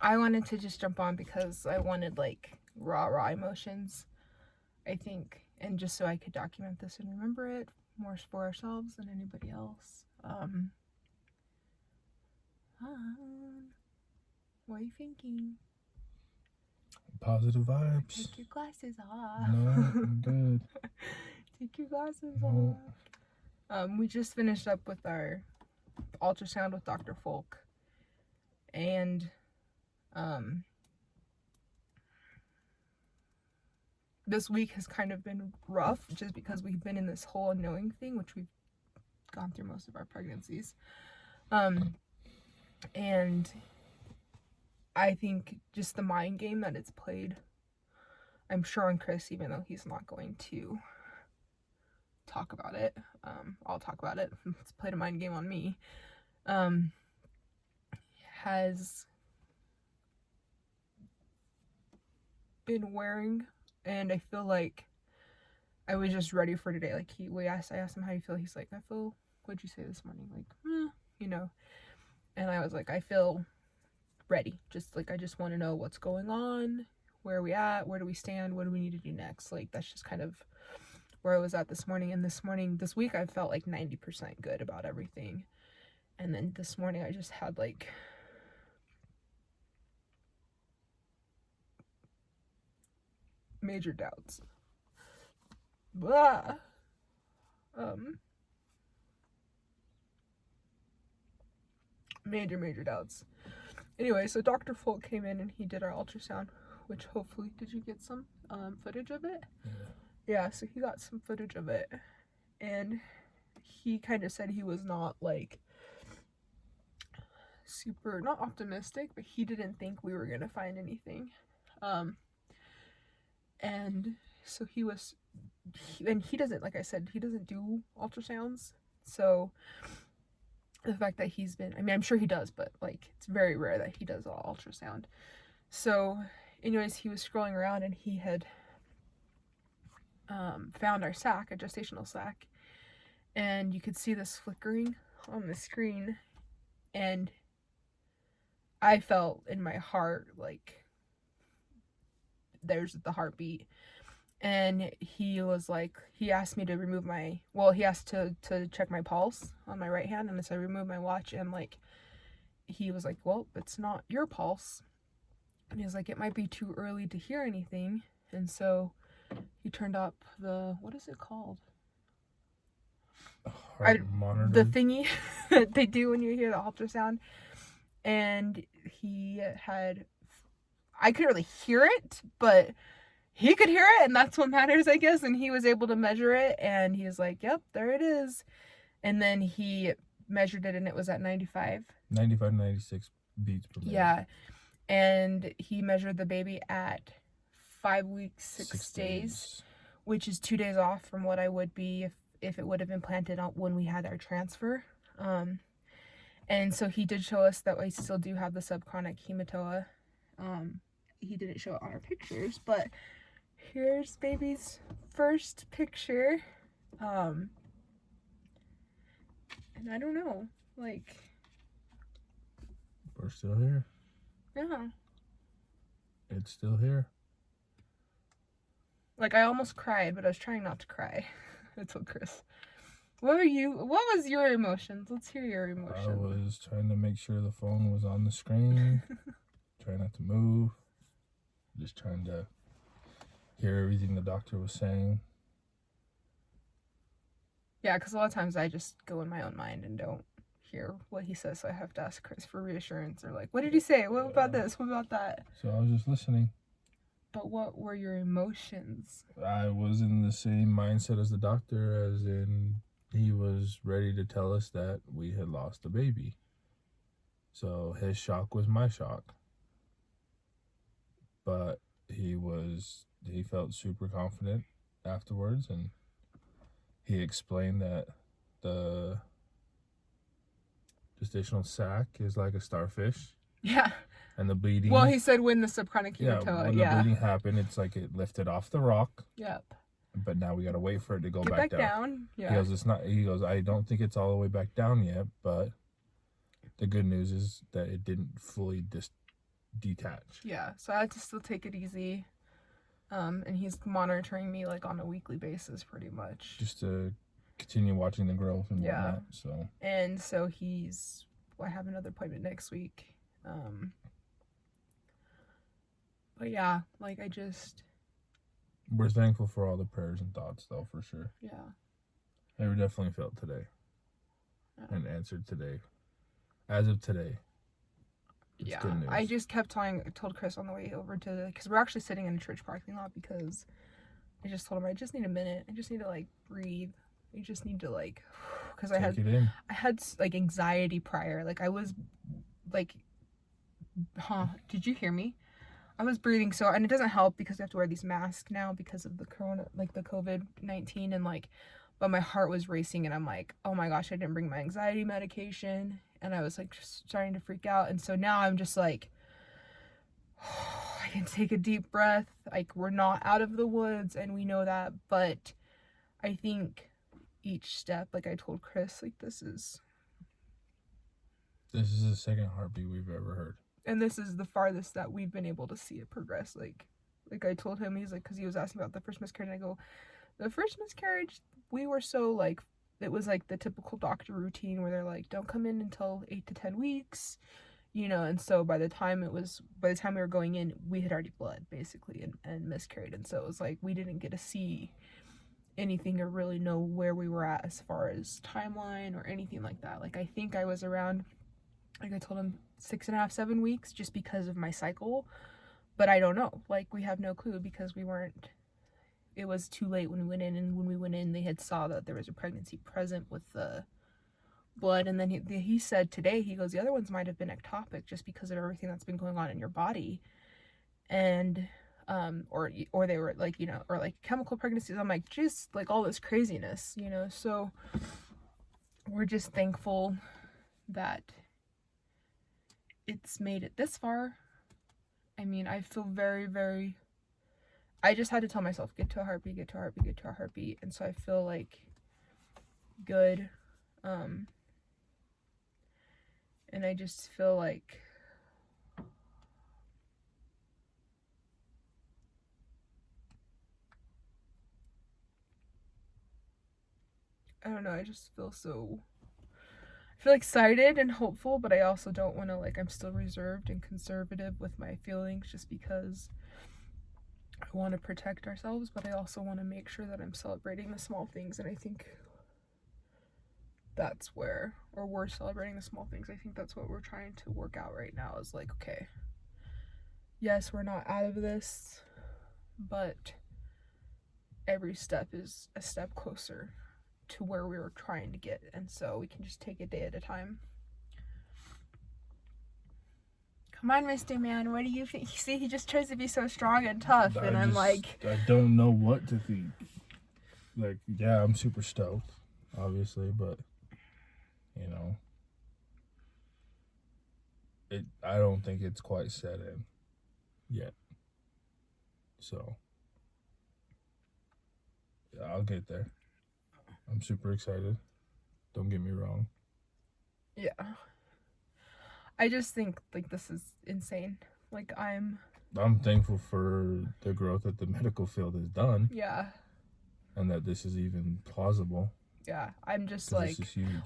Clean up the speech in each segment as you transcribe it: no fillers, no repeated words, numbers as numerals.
I wanted to just jump on because I wanted like raw emotions, I think, and just so I could document this and remember it more for ourselves than anybody else. What are you thinking? Positive vibes. Take your glasses off. No, I'm good. Take your glasses off. We just finished up with our ultrasound with Dr. Folk, and this week has kind of been rough just because we've been in this whole unknowing thing, which we've gone through most of our pregnancies. And I think just the mind game that it's played, I'm sure on Chris, even though he's not going to talk about it, I'll talk about it. It's played a mind game on me. Has been wearing, and I feel like I was just ready for today. Like I asked him how you feel. He's like, I feel, what'd you say this morning? Like, you know. And I was like, I feel ready. Just like, I just want to know what's going on. Where are we at? Where do we stand? What do we need to do next? Like, that's just kind of where I was at this morning. And this week, I felt like 90% good about everything. And then this morning, I just had like major doubts. Blah. Major doubts. Anyway, so Dr. Folk came in and he did our ultrasound, which hopefully, did you get some footage of it? Yeah, so he got some footage of it, and he kind of said he was not like super, not optimistic, but he didn't think we were gonna find anything. And so he doesn't, like I said, he doesn't do ultrasounds, so the fact that he's been, I mean, I'm sure he does, but like it's very rare that he does all ultrasound. So anyways, he was scrolling around and he had found our sac, a gestational sac, and you could see this flickering on the screen, and I felt in my heart like there's the heartbeat. And he was like, he asked me to remove he asked to check my pulse on my right hand, and so I removed my watch, and like he was like, well, it's not your pulse, and he was like, it might be too early to hear anything. And so he turned up the, what is it called, Heart monitor, the thingy that they do when you hear the ultrasound, and I couldn't really hear it, but he could hear it, and that's what matters, I guess. And he was able to measure it, and he was like, yep, there it is. And then he measured it, and it was at 95, 96 beats per minute. Yeah. And he measured the baby at 5 weeks, 6 days, which is 2 days off from what I would be if it would have been planted out when we had our transfer. And so he did show us that we still do have the subchronic hematoa. He didn't show it on our pictures, but here's baby's first picture. And I don't know, like, we're still here. Yeah. It's still here. Like, I almost cried, but I was trying not to cry. I told Chris. What was your emotions? Let's hear your emotions. I was trying to make sure the phone was on the screen. Trying not to move. Just trying to hear everything the doctor was saying. Yeah, because a lot of times I just go in my own mind and don't hear what he says, so I have to ask Chris for reassurance, or like, what did he say? What about this? What about that? So I was just listening. But what were your emotions? I was in the same mindset as the doctor, as in he was ready to tell us that we had lost a baby. So his shock was my shock. But he felt super confident afterwards, and he explained that the gestational sac is like a starfish. Yeah. And the bleeding. Well, he said when the subchronic hematoa. When the bleeding happened, it's like it lifted off the rock. Yep. But now we gotta wait for it to go back down. Yeah. He goes, it's not. He goes, I don't think it's all the way back down yet, but the good news is that it didn't fully detach. Yeah, so I had to still take it easy. And he's monitoring me like on a weekly basis pretty much. Just to continue watching the growth and whatnot. So. And so I have another appointment next week. But yeah, like We're thankful for all the prayers and thoughts, though, for sure. Yeah. They were definitely felt today. Yeah. And answered today. As of today. It's good news. I just told Chris on the way over because we're actually sitting in a church parking lot, because I just told him I just need a minute. I just need to like breathe. I just need to like, because I had like anxiety prior. Like I was like, did you hear me? I was breathing and it doesn't help because we have to wear these masks now because of the corona, like the COVID-19, and like, but my heart was racing and I'm like, oh my gosh, I didn't bring my anxiety medication, and I was like just starting to freak out. And so now I'm just like, I can take a deep breath. Like, we're not out of the woods and we know that, but I think each step, like I told Chris, like this is the second heartbeat we've ever heard. And this is the farthest that we've been able to see it progress. Like I told him, he's like, because he was asking about the first miscarriage, and I go, the first miscarriage, we were so like, it was like the typical doctor routine where they're like, don't come in until 8 to 10 weeks, you know. And so by the time we were going in, we had already bled basically and miscarried. And so it was like, we didn't get to see anything or really know where we were at as far as timeline or anything like that. Like I think I was around, like I told him, 6.5, 7 weeks, just because of my cycle, but I don't know. Like we have no clue because it was too late when we went in, and when we went in, they had saw that there was a pregnancy present with the blood. And then he said today, he goes, the other ones might have been ectopic just because of everything that's been going on in your body, and or they were like, you know, or like chemical pregnancies. I'm like, just like all this craziness, you know. So we're just thankful that it's made it this far. I mean, I feel very, very, I just had to tell myself, get to a heartbeat, get to a heartbeat, get to a heartbeat. And so I feel like good. And I just feel like I don't know, I just feel I feel excited and hopeful, but I also don't want to, like, I'm still reserved and conservative with my feelings just because I want to protect ourselves, but I also want to make sure that I'm celebrating the small things. And I think we're celebrating the small things. I think that's what we're trying to work out right now, is like, okay, yes, we're not out of this, but every step is a step closer to where we were trying to get, and so we can just take a day at a time. Come on, Mr. Man, what do you think? See, he just tries to be so strong and tough, and I'm like, I don't know what to think. Like, yeah, I'm super stoked, obviously, but you know, I don't think it's quite set in yet. So yeah, I'll get there. I'm super excited. Don't get me wrong. Yeah. I just think like this is insane. Like I'm thankful for the growth that the medical field has done. Yeah. And that this is even plausible. Yeah, I'm just like,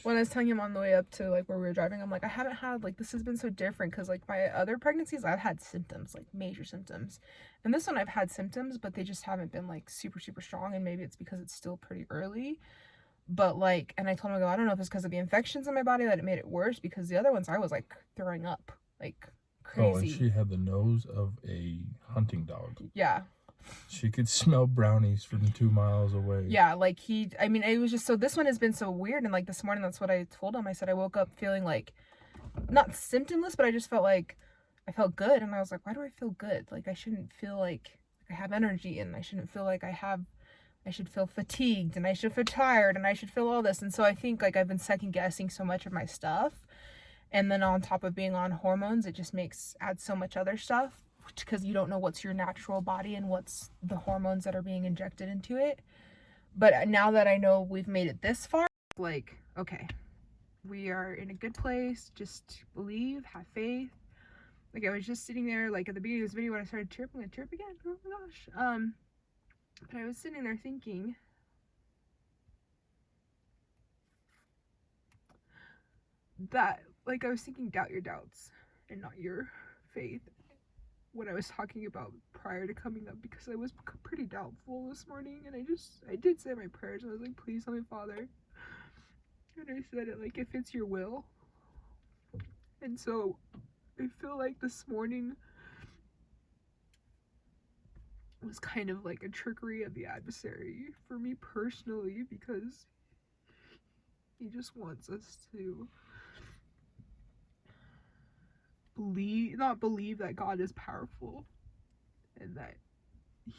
when I was telling him on the way up to like where we were driving, I'm like, I haven't had, like, this has been so different, because like my other pregnancies, I've had symptoms, like major symptoms, and this one I've had symptoms, but they just haven't been like super strong, and maybe it's because it's still pretty early. But like, and I told him, I don't know if it's because of the infections in my body that it made it worse, because the other ones I was like throwing up like crazy. Oh, and she had the nose of a hunting dog. Yeah. She could smell brownies from 2 miles away. Yeah, like it was just, so this one has been so weird. And like this morning, that's what I told him. I said I woke up feeling like, not symptomless, but I just felt like I felt good. And I was like, why do I feel good? Like I shouldn't feel like I have energy, and I shouldn't feel like I should feel fatigued, and I should feel tired, and I should feel all this. And so I think like I've been second guessing so much of my stuff. And then on top of being on hormones, it just adds so much other stuff, because you don't know what's your natural body and what's the hormones that are being injected into it. But now that I know we've made it this far, like, okay, we are in a good place. Just believe, have faith, like I was just sitting there, like at the beginning of this video when I started chirping, I chirp again. Oh my gosh. But I was sitting there thinking that, like, I was thinking doubt your doubts and not your faith when I was talking about prior to coming up, because I was pretty doubtful this morning, and I did say my prayers, and I was like, please, Heavenly Father, and I said it like, if it's your will. And so I feel like this morning was kind of like a trickery of the adversary for me personally, because he just wants us to not believe that God is powerful and that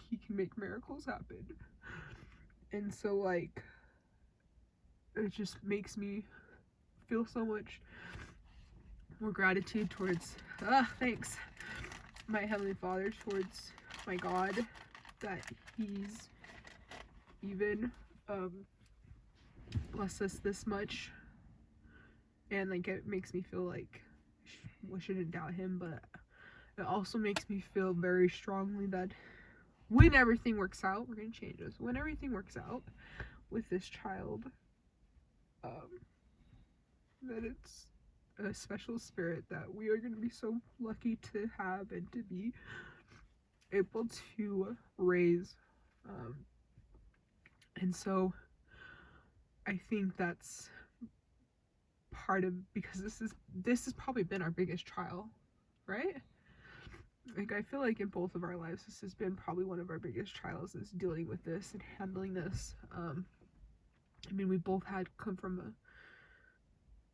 he can make miracles happen. And so, like, it just makes me feel so much more gratitude towards thanks, my Heavenly Father, towards my God, that he's even blessed us this much. And like, it makes me feel like we shouldn't doubt him, but it also makes me feel very strongly that when everything works out, we're gonna change this. When everything works out with this child, that it's a special spirit that we are gonna be so lucky to have and to be able to raise. And so I think that's part of, because this has probably been our biggest trial, right? Like, I feel like in both of our lives, this has been probably one of our biggest trials, is dealing with this and handling this. I mean, we both had come from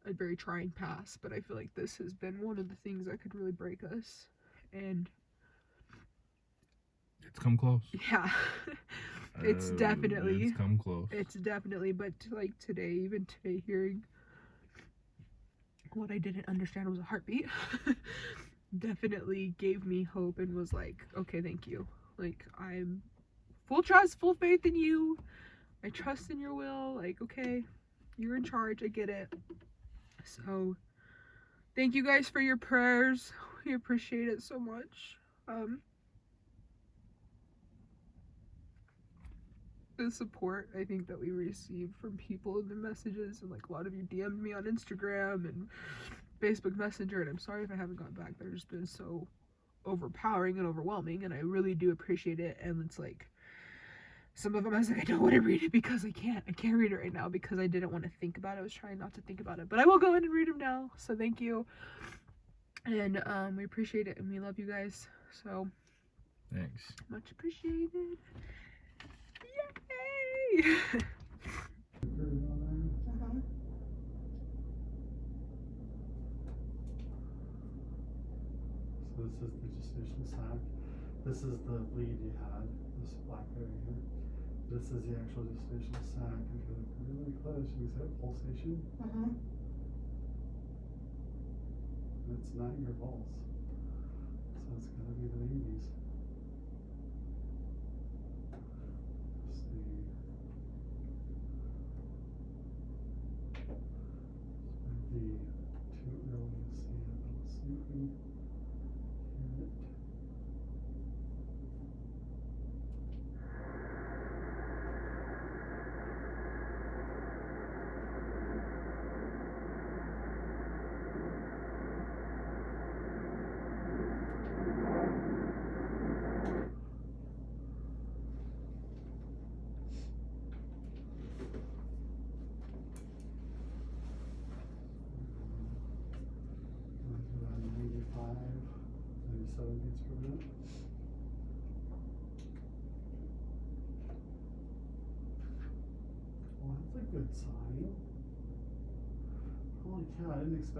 a very trying past, but I feel like this has been one of the things that could really break us. And it's come close. Yeah. It's definitely come close. It's definitely, but like today, even today, hearing what I didn't understand was a heartbeat definitely gave me hope and was like, okay, thank you. Like, I'm full trust, full faith in you. I trust in your will. Like, okay, you're in charge. I get it. So thank you guys for your prayers. We appreciate it so much. The support I think that we received from people in the messages, and like a lot of you DM'd me on Instagram and Facebook Messenger, and I'm sorry if I haven't gotten back. They're just been so overpowering and overwhelming, and I really do appreciate it. And it's like, some of them I was like, I don't want to read it because I can't read it right now because I didn't want to think about it. I was trying not to think about it, but I will go in and read them now. So thank you, and we appreciate it, and we love you guys. So thanks, much appreciated. Yay! So this is the gestational sac. This is the bleed you had, this black area here. This is the actual gestational sac. If you look really close, you can see a pulsation. It's not your pulse. So it's gotta be the baby's. Let's see. This might be too early to see it, but let's see if we hear it. Around 95, 97 beats per minute. Well, that's a good sign. Holy cow, I didn't expect